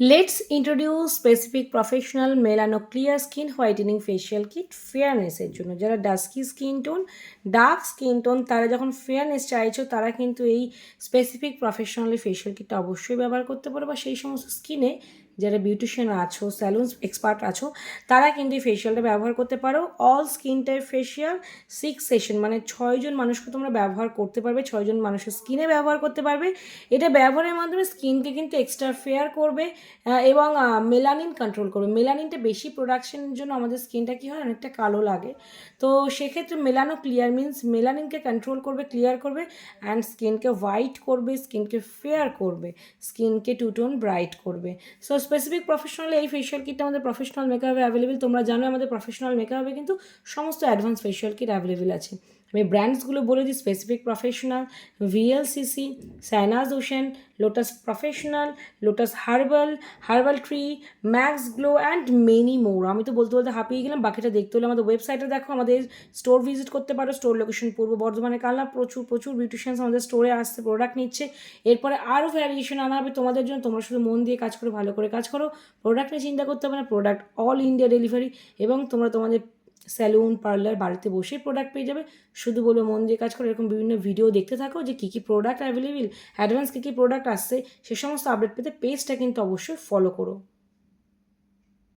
Let's introduce specific professional melano clear skin whitening facial kit ফেয়ারনেসের জন্য। যারা dusky skin tone, dark skin tone তারা যখন fairness চাইছো তারা কিন্তু এই স্পেসিফিক প্রফেশনালি ফেশিয়াল কিটটা অবশ্যই ব্যবহার করতে পারো, বা সেই সমস্ত স্কিনে যারা বিউটিশিয়ান আছো, স্যালুন এক্সপার্ট আছো, তারা কিন্তু এই ফেশিয়ালটা ব্যবহার করতে পারো। All skin type facial 6 session, মানে 6জন মানুষকে তোমরা ব্যবহার করতে পারবে, 6জন মানুষের স্কিনে ব্যবহার করতে পারবে। এটা ব্যবহারের মাধ্যমে স্কিনকে কিন্তু এক্সট্রা ফেয়ার করবে এবং মেলানিন কন্ট্রোল করবে। মেলানিনটা বেশি প্রোডাকশনের জন্য আমাদের স্কিনটা কী হয়, অনেকটা কালো লাগে। তো সেক্ষেত্রে মেলানো ক্লিয়ার মিন্স মেলানিনকে কন্ট্রোল করবে, ক্লিয়ার করবে, অ্যান্ড স্কিনকে হোয়াইট করবে, স্কিনকে ফেয়ার করবে, স্কিনকে টু টোন ব্রাইট করবে। সো স্পেসিফিক প্রফেশনাল এই ফেশিয়াল কিটটা আমাদের প্রফেশনাল মেকআপে অ্যাভেলেবেল। তোমরা জানো আমাদের প্রফেশনাল মেকআপে কিন্তু সমস্ত অ্যাডভান্স ফেশিয়াল কিট অ্যাভেলেবেল আছে। আমি ব্র্যান্ডসগুলো বলে দিই: specific professional, VLCC, Sainaz ocean, lotus professional, lotus herbal tree, max glow and many more. আমি তো বলতে বলতে হাঁপিয়ে গেলাম, বাকিটা দেখতে হলে আমাদের ওয়েবসাইটে দেখো, আমাদের স্টোর ভিজিট করতে পারো। স্টোর লোকেশন পূর্ব বর্ধমানে কালনা। প্রচুর বিউটিশিয়ানস আমাদের স্টোরে আসছে, প্রোডাক্ট নিচ্ছে। এরপরে আরও ভ্যারিয়েশন আনা হবে তোমাদের জন্য। তোমরা শুধু মন দিয়ে কাজ করো, ভালো করে কাজ করো, প্রোডাক্ট নিয়ে চিন্তা করতে হবে না। প্রোডাক্ট অল ইন্ডিয়া ডেলিভারি, এবং তোমরা তোমাদের স্যালুন পার্লার বাড়িতে বসেই প্রোডাক্ট পেয়ে যাবে। শুধু বলো মন দিয়ে কাজ করো, এরকম বিভিন্ন ভিডিও দেখতে থাকো যে কী কী প্রোডাক্ট অ্যাভেলেবেল, অ্যাডভান্স কী কী প্রোডাক্ট আসছে, সে সমস্ত আপডেট পেতে পেজটা কিন্তু অবশ্যই ফলো করো।